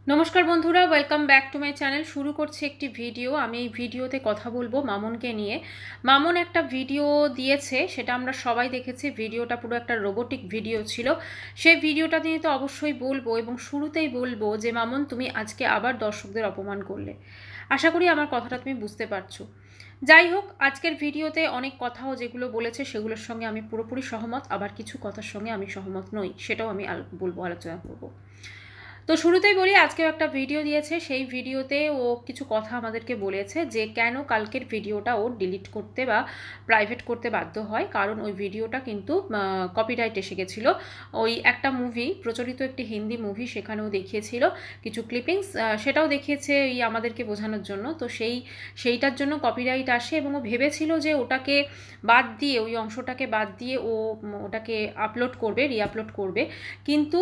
নমস্কার বন্ধুরা, welcome back to my channel. শুরু করছি একটি ভিডিও। আমি এই ভিডিওতে কথা বলবো মামুনকে নিয়ে। মামুন একটা ভিডিও দিয়েছে, সেটা আমরা সবাই দেখেছি। ভিডিওটা পুরো একটা রোবোটিক ভিডিও ছিল। সেই ভিডিওটা নিয়ে তো অবশ্যই বলবো, এবং শুরুতেই বলবো যে মামুন, তুমি আজকে আবার দর্শকদের অপমান করলে। আশা করি আমার কথাটা তুমি বুঝতে পারছো। যাই হোক, আজকের ভিডিওতে অনেক কথাও যেগুলো বলেছে সেগুলোর সঙ্গে আমি পুরোপুরি সহমত, আবার কিছু কথার সঙ্গে আমি সহমত নই, সেটাও আমি বলবো, আলোচনা করবো। তো শুরুতেই বলি, আজকেও একটা ভিডিও দিয়েছে। সেই ভিডিওতে ও কিছু কথা আমাদেরকে বলেছে যে কেন কালকের ভিডিওটা ও ডিলিট করতে বা প্রাইভেট করতে বাধ্য হয়, কারণ ওই ভিডিওটা কিন্তু কপিরাইট এসে গেছিলো। ওই একটা মুভি, প্রচলিত একটি হিন্দি মুভি, সেখানেও দেখিয়েছিল কিছু ক্লিপিংস, সেটাও দেখিয়েছে এই আমাদেরকে বোঝানোর জন্য। তো সেইটার জন্য কপিরাইট আসে, এবং ও ভেবেছিল যে ওটাকে বাদ দিয়ে, ওই অংশটাকে বাদ দিয়ে ও ওটাকে আপলোড করবে, রিআপলোড করবে। কিন্তু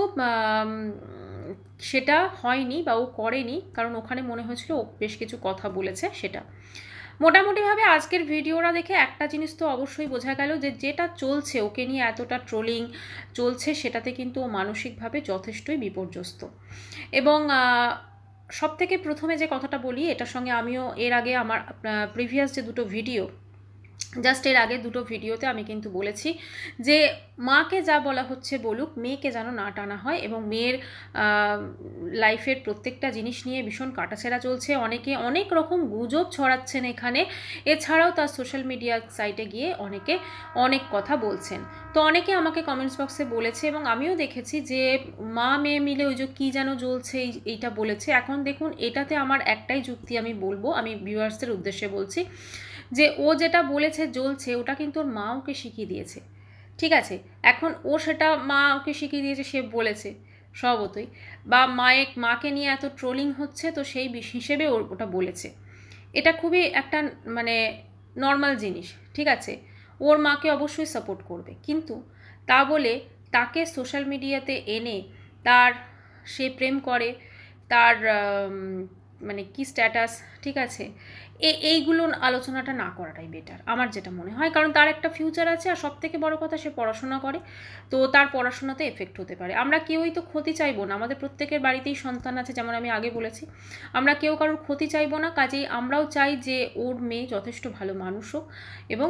সেটা হয়নি বা ও করেনি, কারণ ওখানে মনে হয়েছিল ও বেশ কিছু কথা বলেছে। সেটা মোটামুটিভাবে আজকের ভিডিওটা দেখে একটা জিনিস তো অবশ্যই বোঝা গেল যে যেটা চলছে, ওকে নিয়ে এতটা ট্রোলিং চলছে, সেটাতে কিন্তু ও মানসিকভাবে যথেষ্টই বিপর্যস্ত। এবং সব থেকে প্রথমে যে কথাটা বলি, এটার সঙ্গে আমিও এর আগে আমার প্রিভিয়াস যে দুটো ভিডিও, জাস্ট এর আগে দুটো ভিডিওতে আমি কিন্তু বলেছি যে মাকে যা বলা হচ্ছে বলুক, মেয়েকে যেন না টানা হয়। এবং মেয়ের লাইফের প্রত্যেকটা জিনিস নিয়ে ভীষণ কাটাছেঁড়া চলছে, অনেকে অনেক রকম গুজব ছড়াচ্ছেন এখানে। এছাড়াও তার সোশ্যাল মিডিয়া সাইটে গিয়ে অনেকে অনেক কথা বলছেন। তো অনেকে আমাকে কমেন্টস বক্সে বলেছে, এবং আমিও দেখেছি যে মা মেয়ে মিলে ওই যে কী যেন জ্বলছে, এইটা বলেছে। এখন দেখুন, এটাতে আমার একটাই যুক্তি আমি বলবো, আমি ভিউয়ার্সদের উদ্দেশ্যে বলছি যে ও যেটা বলেছে জ্বলছে, ওটা কিন্তু ওর মা ওকে শিখিয়ে দিয়েছে। ঠিক আছে, এখন ও সেটা মা ওকে শিখিয়ে দিয়েছে, সে বলেছে স্বভাবতই, বা মাকে নিয়ে এত ট্রোলিং হচ্ছে, তো সেই হিসেবে ওটা বলেছে। এটা খুবই একটা মানে নর্মাল জিনিস। ঠিক আছে, ওর মাকে অবশ্যই সাপোর্ট করবে, কিন্তু তা বলে তাকে সোশ্যাল মিডিয়াতে এনে তার, সে প্রেম করে, তার মানে কি স্ট্যাটাস, ঠিক আছে, এইগুলো আলোচনাটা না করাটাই বেটার আমার যেটা মনে হয়। কারণ তার একটা ফিউচার আছে, আর সব থেকে বড় কথা, সে পড়াশোনা করে। তো তার পড়াশোনাতে এফেক্ট হতে পারে। আমরা কেউই তো ক্ষতি চাইবো না, আমাদের প্রত্যেকের বাড়িতেই সন্তান আছে, যেমন আমি আগে বলেছি। আমরা কেউ কারোর ক্ষতি চাইবো না, কাজেই আমরাও চাই যে ওর মেয়ে যথেষ্ট ভালো মানুষ হোক এবং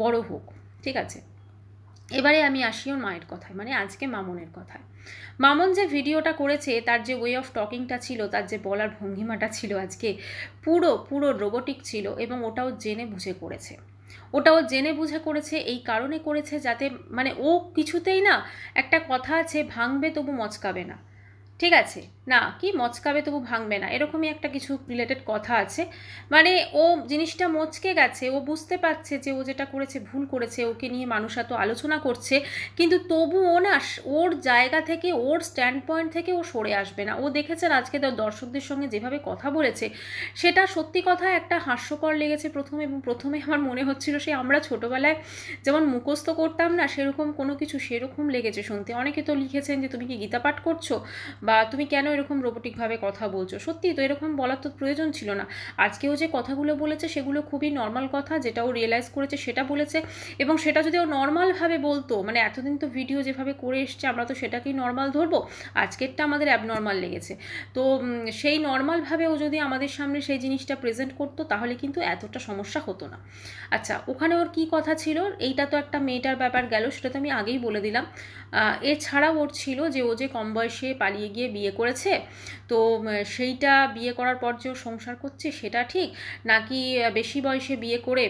বড় হোক। ঠিক আছে, এবারে আমি আসি ওর মায়ের কথায়, মানে আজকে মামনের কথায়। মামন যে ভিডিওটা করেছে, তার যে ওয়ে অফ টকিংটা ছিল, তার যে বলার ভঙ্গিমাটা ছিল, আজকে পুরো পুরো রোবোটিক ছিল। এবং ওটাও জেনে বুঝে করেছে। ওটাও জেনে বুঝে করেছে, এই কারণে করেছে যাতে, মানে ও কিছুতেই না, একটা কথা আছে, ভাঙবে তবু মচকাবে না। ঠিক আছে, না কি মচকাবে তবু ভাঙবে না, এরকমই একটা কিছু রিলেটেড কথা আছে। মানে ও জিনিসটা মচকে গেছে, ও বুঝতে পারছে যে ও যেটা করেছে ভুল করেছে, ওকে নিয়ে মানুষ এত আলোচনা করছে, কিন্তু তবু ও না ওর জায়গা থেকে, ওর স্ট্যান্ড পয়েন্ট থেকে ও সরে আসবে না। ও দেখেছেন আজকে দর্শকদের সঙ্গে যেভাবে কথা বলেছে, সেটা সত্যি কথা একটা হাস্যকর লেগেছে প্রথমে। এবং প্রথমে আমার মনে হচ্ছিল সে আমরা ছোটোবেলায় যেমন মুখস্থ করতাম না, সেরকম কোনো কিছু, সেরকম লেগেছে শুনতে। অনেকে তো লিখেছেন যে তুমি কি গীতা পাঠ করছো, বা তুমি কেন এরকম রোবোটিকভাবে কথা বলছো। সত্যি তো, এরকম বলার তো প্রয়োজন ছিল না। আজকেও যে কথাগুলো বলেছে সেগুলো খুবই নর্মাল কথা, যেটা ও রিয়েলাইজ করেছে সেটা বলেছে। এবং সেটা যদি ও নর্মালভাবে বলতো, মানে এতদিন তো ভিডিও যেভাবে করে এসছে আমরা তো সেটাকেই নর্মাল ধরবো, আজকেরটা আমাদের অ্যাবনর্মাল লেগেছে। তো সেই নর্মালভাবে ও যদি আমাদের সামনে সেই জিনিসটা প্রেজেন্ট করতো, তাহলে কিন্তু এতটা সমস্যা হতো না। আচ্ছা, ওখানে ওর কী কথা ছিল, এইটা তো একটা মেয়েটার ব্যাপার গেল, সেটা তো আমি আগেই বলে দিলাম। এছাড়াও ওর ছিল যে ও যে কম বয়সে পালিয়ে গিয়ে বিয়ে করেছে, তো সেইটা বিয়ে করার পর যে ও সংসার করছে সেটা ঠিক, নাকি বেশি বয়সে বিয়ে করে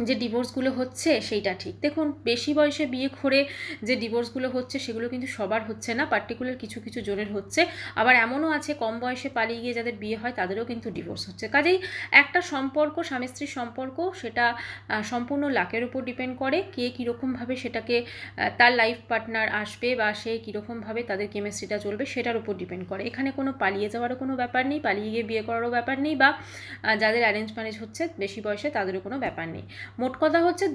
যে ডিভোর্সগুলো হচ্ছে সেইটা ঠিক। দেখুন, বেশি বয়সে বিয়ে করে যে ডিভোর্সগুলো হচ্ছে সেগুলো কিন্তু সবার হচ্ছে না, পার্টিকুলার কিছু কিছু জনের হচ্ছে। আবার এমনও আছে কম বয়সে পালিয়ে গিয়ে যাদের বিয়ে হয় তাদেরও কিন্তু ডিভোর্স হচ্ছে। কাজেই একটা সম্পর্ক, স্বামী স্ত্রীর সম্পর্ক, সেটা সম্পূর্ণ লাকের উপর ডিপেন্ড করে, কে কীরকমভাবে সেটাকে তার লাইফ পার্টনার আসবে বা সে কীরকমভাবে তাদের কেমিস্ট্রিটা চলবে সেটার উপর ডিপেন্ড করে। এখানে কোনো পালিয়ে যাওয়ারও কোনো ব্যাপার নেই, পালিয়ে গিয়ে বিয়ে করারও ব্যাপার নেই, বা যাদের অ্যারেঞ্জ ম্যারেজ হচ্ছে বেশি বয়সে তাদেরও কোনো ব্যাপার নেই। মোট কথা হচ্ছে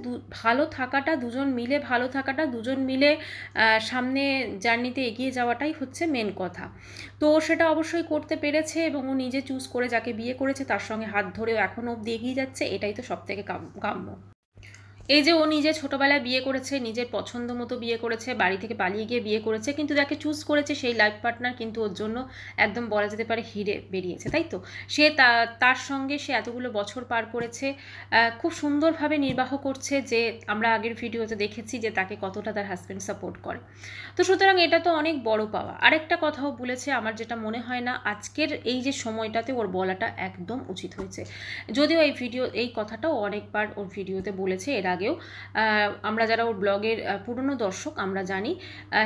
ভালো থাকাটা, দুজন মিলে ভালো থাকাটা, দুজন মিলে সামনে জার্নিতে এগিয়ে যাওয়াটাই হচ্ছে মেন কথা। তো সেটা অবশ্যই করতে পেরেছে, এবং ও নিজে চুজ করে যাকে বিয়ে করেছে তার সঙ্গে হাত ধরেও এখনও অবধি এগিয়ে যাচ্ছে, এটাই তো সব থেকে কাম্য। এই যে ও নিজে ছোটোবেলায় বিয়ে করেছে, নিজের পছন্দ মতো বিয়ে করেছে, বাড়ি থেকে পালিয়ে গিয়ে বিয়ে করেছে, কিন্তু যাকে চুজ করেছে সেই লাইফ পার্টনার কিন্তু ওর জন্য একদম বলা যেতে পারে হিরে বেরিয়েছে, তাই তো? সে তার সঙ্গে সে এতগুলো বছর পার করেছে, খুব সুন্দরভাবে নির্বাহ করছে, যে আমরা আগের ভিডিওতে দেখেছি যে তাকে কতটা তার হাজব্যান্ড সাপোর্ট করে। তো সুতরাং এটা তো অনেক বড় পাওয়া। আরেকটা কথাও বলেছে, আমার যেটা মনে হয় না আজকের এই যে সময়টাতে ওর বলাটা একদম উচিত হয়েছে। যদিও এই কথাটাও অনেকবার ওর ভিডিওতে বলেছে এর আগেও, আমরা যারা ওর ব্লগের পুরনো দর্শক আমরা জানি।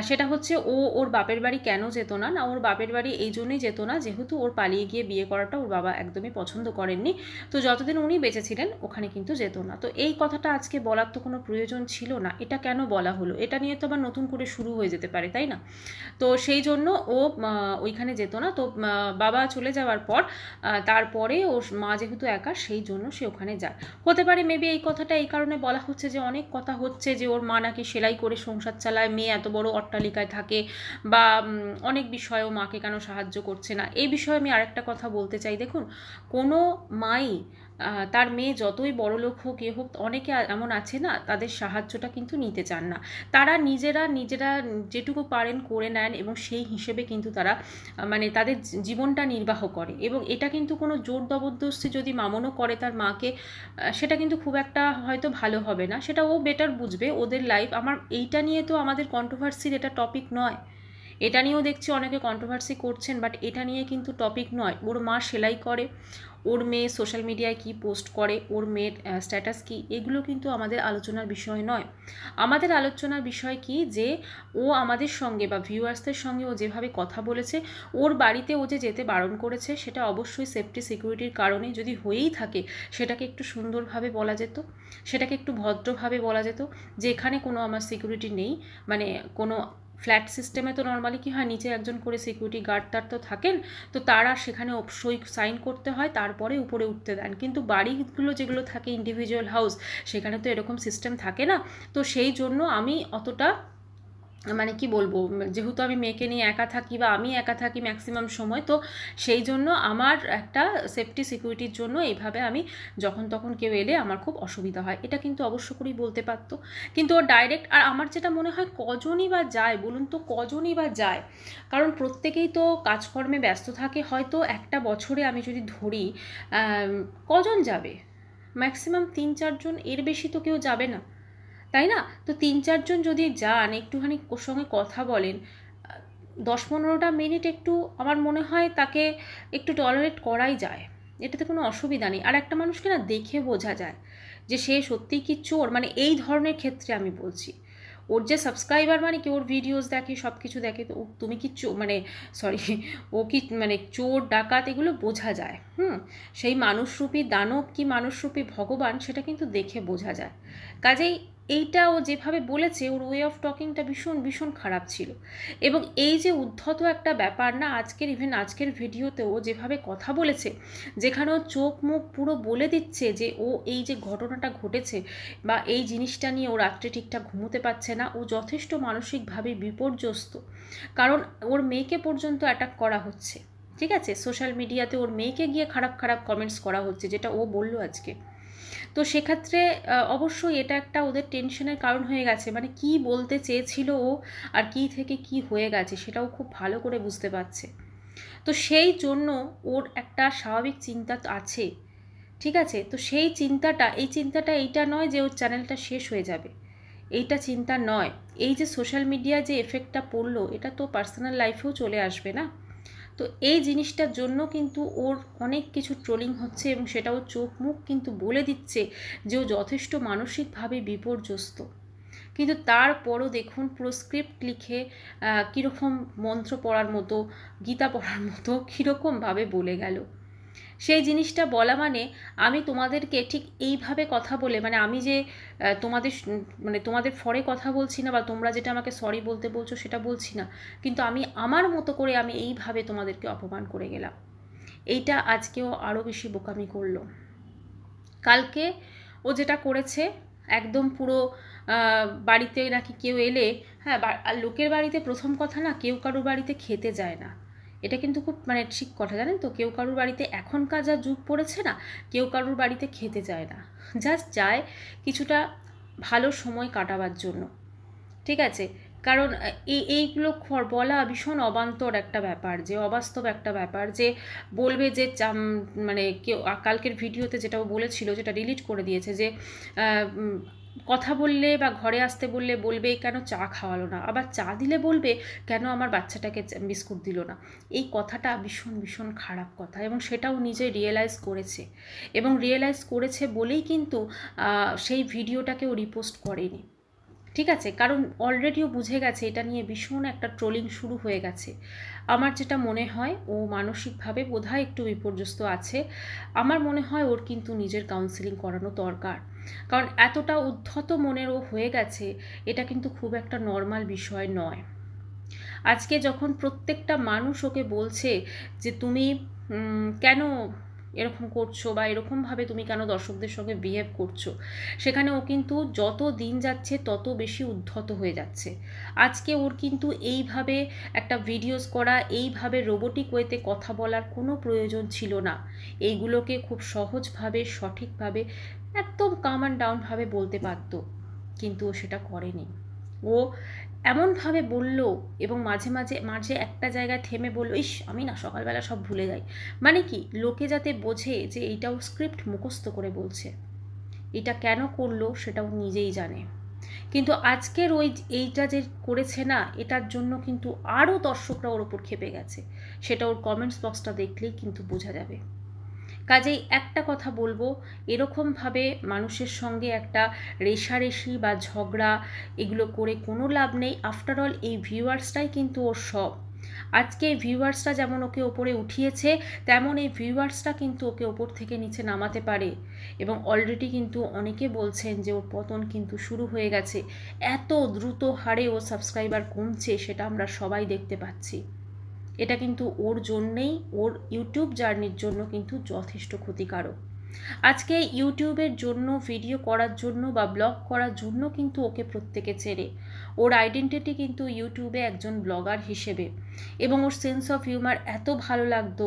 সেটা হচ্ছে ওর বাপের বাড়ি কেন যেত না, ওর বাপের বাড়ি এই জন্যই যেত না যেহেতু ওর পালিয়ে গিয়ে বিয়ে করাটা ওর বাবা একদমই পছন্দ করেননি। তো যতদিন উনি বেঁচে ছিলেন ওখানে কিন্তু যেত না। তো এই কথাটা আজকে বলার তো কোনো প্রয়োজন ছিল না, এটা কেন বলা হলো? এটা নিয়ে তো আবার নতুন করে শুরু হয়ে যেতে পারে, তাই না? তো সেই জন্য ও ওইখানে যেত না। তো বাবা চলে যাওয়ার পর তারপরে ওর মা যেহেতু একা, সেই জন্য সে ওখানে যায়। হতে পারে মেবি এই কথাটা এই কারণে বলা হচ্ছে যে অনেক কথা হচ্ছে যে ওর মা নাকি সেলাই করে সংসার চালায়, মেয়ে এত বড় অট্টালিকায় থাকে, বা অনেক বিষয়েও মাকে কেন সাহায্য করছে না। এই বিষয়ে আমি আরেকটা কথা বলতে চাই। দেখুন, কোনো মাই তার মেয়ে যতই বড়লোক হোক এ হোক, অনেকে এমন আছে না, তাদের সাহায্যটা কিন্তু নিতে চান না। তারা নিজেরা যেটুকু পারেন করে নেন, এবং সেই হিসেবে কিন্তু তারা মানে তাদের জীবনটা নির্বাহ করে। এবং এটা কিন্তু কোনো জোর জবরদস্তি যদি মামনও করে তার মাকে, সেটা কিন্তু খুব একটা হয়তো ভালো হবে না, সেটা ও বেটার বুঝবে, ওদের লাইফ। আমার এইটা নিয়ে তো আমাদের কন্ট্রোভার্সির এটা টপিক নয়। এটা নিয়েও দেখছি অনেকে কন্ট্রোভার্সি করছেন, বাট এটা নিয়ে কিন্তু টপিক নয়। ওর মা সেলাই করে, ওর মেয়ে সোশ্যাল মিডিয়ায় কি পোস্ট করে, ওর মেয়ের স্ট্যাটাস কি, এগুলো কিন্তু আমাদের আলোচনার বিষয় নয়। আমাদের আলোচনার বিষয় কি, যে ও আমাদের সঙ্গে বা ভিউয়ার্সদের সঙ্গে ও যেভাবে কথা বলেছে, ওর বাড়িতে ও যে যেতে বারণ করেছে, সেটা অবশ্যই সেফটি সিকিউরিটির কারণে যদি হয়েই থাকে, সেটাকে একটু সুন্দরভাবে বলা যেত, সেটাকে একটু ভদ্রভাবে বলা যেত যে এখানে কোনো আমার সিকিউরিটি নেই। মানে কোনো ফ্ল্যাট সিস্টেমে তো নর্মালি কী হয়, নিচে একজন করে সিকিউরিটি গার্ড তার তো থাকেন, তো তারা সেখানে অবশ্যই সাইন করতে হয়, তারপরে উপরে উঠতে দেন। কিন্তু বাড়িগুলো যেগুলো থাকে ইন্ডিভিজুয়াল হাউস, সেখানে তো এরকম সিস্টেম থাকে না। তো সেই জন্য আমি অতটা মানে কি বলবো, যেহেতু আমি মেয়েকে নিয়ে একা থাকি বা আমি একা থাকি ম্যাক্সিমাম সময়, তো সেই জন্য আমার একটা সেফটি সিকিউরিটির জন্য এইভাবে আমি যখন তখন কেউ এলে আমার খুব অসুবিধা হয়, এটা কিন্তু অবশ্য করেই বলতে পারতো। কিন্তু ও ডাইরেক্ট, আর আমার যেটা মনে হয় কজনই বা যায় বলুন তো, কজনই বা যায়? কারণ প্রত্যেকেই তো কাজকর্মে ব্যস্ত থাকে। হয়তো একটা বছরে আমি যদি ধরি, কজন যাবে? ম্যাক্সিমাম 3-4 জন, এর বেশি তো কেউ যাবে না, তাই না? তো 3-4 জন যদি যান, একটুখানি ওর সঙ্গে কথা বলেন, 10-15টা মিনিট একটু, আমার মনে হয় তাকে একটু টলারেট করাই যায়, এটাতে কোনো অসুবিধা নেই। আর একটা মানুষকে না দেখে বোঝা যায় যে সে সত্যিই কি চোর, মানে এই ধরনের ক্ষেত্রে আমি বলছি। ওর যে সাবস্ক্রাইবার মানে কি, ওর ভিডিওস দেখে, সব কিছু দেখে, তো তুমি কি মানে সরি, ও কি মানে চোর ডাকাত, এগুলো বোঝা যায়। সেই মানুষরূপী দানব কি মানুষরূপী ভগবান, সেটা কিন্তু দেখে বোঝা যায়। কাজেই এইটা ও যেভাবে বলেছে, ওর ওয়ে অফ টকিংটা ভীষণ ভীষণ খারাপ ছিল। এবং এই যে উদ্ধত একটা ব্যাপার না, আজকের ভিডিওতে ও যেভাবে কথা বলেছে, যেখানে ও চোখ মুখ পুরো বলে দিচ্ছে যে ও এই যে ঘটনাটা ঘটেছে বা এই জিনিসটা নিয়ে ও রাত্রে ঠিকঠাক ঘুমোতে পারছে না, ও যথেষ্ট মানসিকভাবে বিপর্যস্ত। কারণ ওর মেয়েকে পর্যন্ত অ্যাটাক করা হচ্ছে, ঠিক আছে? সোশ্যাল মিডিয়াতে ওর মেয়েকে গিয়ে খারাপ খারাপ কমেন্টস করা হচ্ছে, যেটা ও বললো আজকে। তো সেক্ষেত্রে অবশ্যই এটা একটা ওদের টেনশনের কারণ হয়ে গেছে। মানে কি বলতে চেয়েছিল ও, আর কি থেকে কি হয়ে গেছে, সেটাও খুব ভালো করে বুঝতে পারছে। তো সেই জন্য ওর একটা স্বাভাবিক চিন্তা আছে, ঠিক আছে? তো সেই চিন্তাটা এইটা নয় যে ওর চ্যানেলটা শেষ হয়ে যাবে, এইটা চিন্তা নয়। এই যে সোশ্যাল মিডিয়া যে এফেক্টটা পড়লো, এটা তো পার্সোনাল লাইফেও চলে আসবে না? তো এই জিনিসটার জন্য কিন্তু ওর অনেক কিছু ট্রোলিং হচ্ছে, এবং সেটাও চোখ মুখ কিন্তু বলে দিচ্ছে যে ও যথেষ্ট মানসিকভাবে বিপর্যস্ত। কিন্তু তারপরও দেখুন, পুরো স্ক্রিপ্ট লিখে কীরকম মন্ত্র পড়ার মতো, গীতা পড়ার মতো কীরকমভাবে বলে গেল। সেই জিনিসটা বলা মানে, আমি তোমাদেরকে ঠিক এইভাবে কথা বলে, মানে আমি যে তোমাদের ফরে কথা বলছি না, বা তোমরা যেটা আমাকে সরি বলতে বলছো সেটা বলছি না, কিন্তু আমি আমার মতো করে আমি এইভাবে তোমাদেরকে অপমান করে গেলাম। এইটা আজকেও আরও বেশি বোকামি করলো। কালকে ও যেটা করেছে, একদম পুরো বাড়িতে নাকি কেউ এলে, হ্যাঁ, আর লোকের বাড়িতে প্রথম কথা না, কেউ কারোর বাড়িতে খেতে যায় না। এটা কিন্তু খুব মানে ঠিক কথা, জানেন তো? কেউ কারোর বাড়িতে, এখনকার যা যুগ পড়েছে না, কেউ কারোর বাড়িতে খেতে যায় না, জাস্ট যায় কিছুটা ভালো সময় কাটাবার জন্য, ঠিক আছে? কারণ এইগুলো বলা ভীষণ অবান্তর একটা ব্যাপার, যে অবাস্তব একটা ব্যাপার, যে বলবে যে মানে কেউ কালকের ভিডিওতে যেটা বলেছিল, যেটা ডিলিট করে দিয়েছে, যে কথা বললে বা ঘরে আসতে বললে বলবে কেন চা খাওয়ালো না, আবার চা দিলে বলবে কেন আমার বাচ্চাটাকে বিস্কুট দিল না। এই কথাটা ভীষণ ভীষণ খারাপ কথা, এবং সেটাও নিজে রিয়েলাইজ করেছে, এবং রিয়েলাইজ করেছে বলেই কিন্তু সেই ভিডিওটাকেও রিপোস্ট করেনি, ঠিক আছে? কারণ অলরেডিও বুঝে গেছে এটা নিয়ে ভীষণ একটা ট্রোলিং শুরু হয়ে গেছে। আমার যেটা মনে হয়, ও মানসিকভাবে বোধহয় একটু বিপর্যস্ত আছে। আমার মনে হয় ওর কিন্তু নিজের কাউন্সিলিং করানো দরকার, কারণ এতটা উদ্ধত মনের ও হয়ে গেছে, এটা কিন্তু খুব একটা নর্মাল বিষয় নয়। আজকে যখন প্রত্যেকটা মানুষ ওকে বলছে যে তুমি কেন এরকম করছো, বা এরকমভাবে তুমি কেন দর্শকদের সঙ্গে বিহেভ করছো, সেখানে ও কিন্তু যত দিন যাচ্ছে তত বেশি উদ্ধত হয়ে যাচ্ছে। আজকে ওর কিন্তু এইভাবে একটা ভিডিওস করা, এইভাবে রোবোটিক ওয়েতে কথা বলার কোনো প্রয়োজন ছিল না। এইগুলোকে খুব সহজভাবে, সঠিকভাবে, একদম কাম অ্যান্ড ডাউনভাবে বলতে পারত, কিন্তু ও সেটা করেনি। ও এমনভাবে বলল, এবং মাঝে মাঝে মাঝে একটা জায়গায় থেমে বলল, ইস আমি না সকালবেলা সব ভুলে যাই। মানে কি, লোকে যাতে বোঝে যে এইটাও স্ক্রিপ্ট মুখস্থ করে বলছে। এটা কেন করলো সেটাও নিজেই জানে। কিন্তু আজকের এইটা যে করেছে না, এটার জন্য কিন্তু আরও দর্শকরা ওর ওপর ক্ষেপে গেছে। সেটা ওর কমেন্টস বক্সটা দেখলেই কিন্তু বোঝা যাবে। কাজেই একটা কথা বলবো, এরকমভাবে মানুষের সঙ্গে একটা রেষারেষি বা ঝগড়া এগুলো করে কোনো লাভ নেই। আফটার অল এই ভিউয়ার্সটাই কিন্তু ওর সব। আজকে ভিউয়ার্সরা যেমন ওকে ওপরে উঠিয়েছে, তেমন এই ভিউয়ার্সটা কিন্তু ওকে ওপর থেকে নিচে নামাতে পারে, এবং অলরেডি কিন্তু অনেকে বলছেন যে ওর পতন কিন্তু শুরু হয়ে গেছে। এত দ্রুত হারে ও সাবস্ক্রাইবার কমছে, সেটা আমরা সবাই দেখতে পাচ্ছি। এটা কিন্তু ওর জন্যেই, ওর ইউটিউব জার্নির জন্য কিন্তু যথেষ্ট ক্ষতিকারক। আজকে ইউটিউবের জন্য, ভিডিও করার জন্য বা ব্লগ করার জন্য কিন্তু ওকে প্রত্যেকে চেনে। ওর আইডেন্টিটি কিন্তু ইউটিউবে একজন ব্লগার হিসেবে, এবং ওর সেন্স অফ হিউমার এত ভালো লাগতো,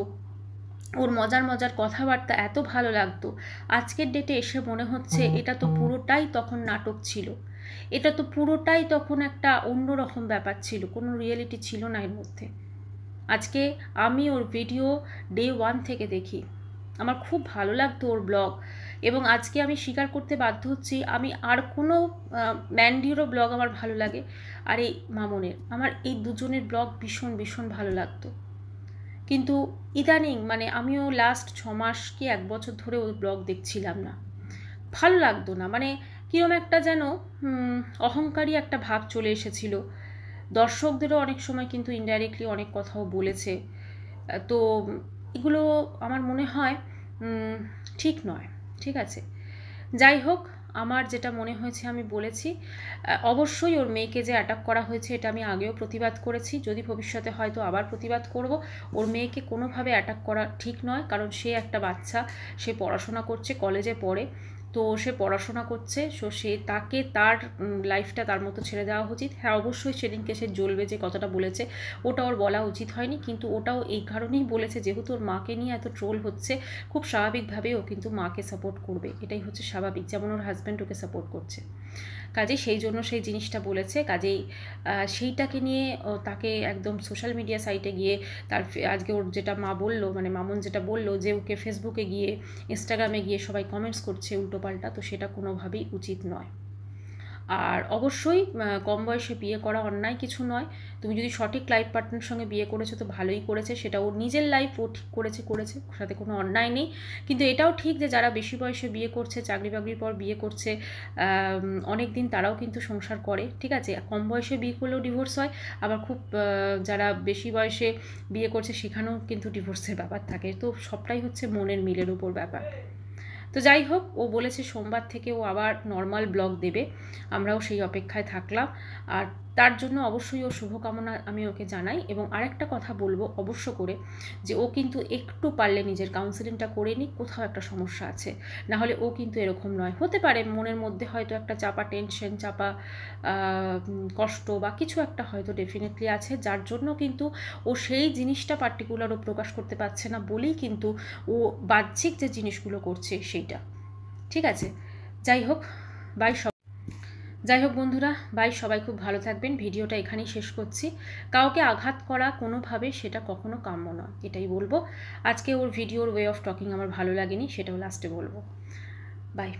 ওর মজার মজার কথাবার্তা এত ভালো লাগতো। আজকের ডেটে এসে মনে হচ্ছে এটা তো পুরোটাই তখন নাটক ছিল, এটা তো পুরোটাই তখন একটা অন্যরকম ব্যাপার ছিল, কোনো রিয়েলিটি ছিল না এর মধ্যে। আজকে আমি ওর ভিডিও ডে 1 থেকে দেখি, আমার খুব ভালো লাগতো ওর ব্লগ, এবং আজকে আমি স্বীকার করতে বাধ্য হচ্ছি, আমি আর কোনো ম্যান্ডিরও ব্লগ আমার ভালো লাগে, আর এই মামনের, আমার এই দুজনের ব্লগ ভীষণ ভীষণ ভালো লাগতো। কিন্তু ইদানিং মানে আমিও লাস্ট 6 মাস কি 1 বছর ধরে ওর ব্লগ দেখছিলাম না, ভালো লাগতো না। মানে কীরকম একটা যেন অহংকারী একটা ভাব চলে এসেছিল। দর্শকদেরও অনেক সময় কিন্তু ইনডাইরেক্টলি অনেক কথাও বলেছে। তো এগুলো আমার মনে হয় ঠিক নয়, ঠিক আছে? যাই হোক, আমার যেটা মনে হয়েছে আমি বলেছি। অবশ্যই ওর মেয়েকে যে অ্যাটাক করা হয়েছে, এটা আমি আগেও প্রতিবাদ করেছি, যদি ভবিষ্যতে হয়তো আবার প্রতিবাদ করব। ওর মেয়েকে কোনোভাবে অ্যাটাক করা ঠিক নয়, কারণ সে একটা বাচ্চা, সে পড়াশোনা করছে, কলেজে পড়ে, তো সে পড়াশোনা করছে, সো সে তাকে তার লাইফটা তার মতো ছেড়ে দেওয়া উচিত। হ্যাঁ, অবশ্যই সেদিনকে সে জ্বলবে যে কথাটা বলেছে, ওটা ওর বলা উচিত হয়নি, কিন্তু ওটাও এই কারণেই বলেছে যেহেতু ওর মাকে নিয়ে এত ট্রোল হচ্ছে, খুব স্বাভাবিকভাবেই ও কিন্তু মাকে সাপোর্ট করবে, এটাই হচ্ছে স্বাভাবিক, যেমন ওর হাজব্যান্ড ওকে সাপোর্ট করছে। কাজেই সেই জন্য সেই জিনিসটা বলেছে। কাজেই সেইটাকে নিয়ে তাকে একদম সোশ্যাল মিডিয়া সাইটে গিয়ে তার আজকে ওর যেটা মা বললো, মানে মামুন যেটা বললো যে ওকে ফেসবুকে গিয়ে, ইনস্টাগ্রামে গিয়ে সবাই কমেন্টস করছে উল্টোপাল্টা, তো সেটা কোনোভাবেই উচিত নয়। আর অবশ্যই কম বয়সে বিয়ে করা অন্যায় কিছু নয়। তুমি যদি সঠিক লাইফ পার্টনারের সঙ্গে বিয়ে করেছো তো ভালোই করেছে, সেটা ওর নিজের লাইফ, ও ঠিক করেছে, সাথে কোনো অন্যায় নেই। কিন্তু এটাও ঠিক যে যারা বেশি বয়সে বিয়ে করছে, চাকরি বাকরির পর বিয়ে করছে, অনেক দিন তারাও কিন্তু সংসার করে, ঠিক আছে? কম বয়সে বিয়ে করলেও ডিভোর্স হয়, আবার খুব যারা বেশি বয়সে বিয়ে করছে সেখানেও কিন্তু ডিভোর্সের ব্যাপার থাকে। তো সবটাই হচ্ছে মনের মিলের উপর ব্যাপার। তো যাই হোক, ও বলেছে সোমবার থেকে ও আবার নর্মাল ব্লগ দেবে, আমরাও সেই অপেক্ষায় থাকলাম। আর তার জন্য অবশ্যই ওর শুভকামনা আমি ওকে জানাই। এবং আরেকটা কথা বলবো অবশ্য করে, যে ও কিন্তু একটু পারলে নিজের কাউন্সেলিংটা করে নিক, কোথাও একটা সমস্যা আছে, নাহলে ও কিন্তু এরকম নয়। হতে পারে মনের মধ্যে হয়তো একটা চাপা টেনশন, চাপা কষ্ট বা কিছু একটা হয়তো ডেফিনেটলি আছে, যার জন্য কিন্তু ও সেই জিনিসটা পার্টিকুলার ও প্রকাশ করতে পারছে না বলেই কিন্তু ও বাহ্যিক যে জিনিসগুলো করছে সেইটা, ঠিক আছে? যাই হোক, বাই সব। যাই হোক বন্ধুরা, বাই, সবাই খুব ভালো থাকবেন। ভিডিওটা এখানেই শেষ করছি। কাউকে আঘাত করা কোনোভাবে সেটা কখনো কাম্য নয়, এটাই বলবো। আজকে ওর ভিডিওর ওয়ে অফ টকিং আমার ভালো লাগেনি, সেটাও লাস্টে বলবো। বাই।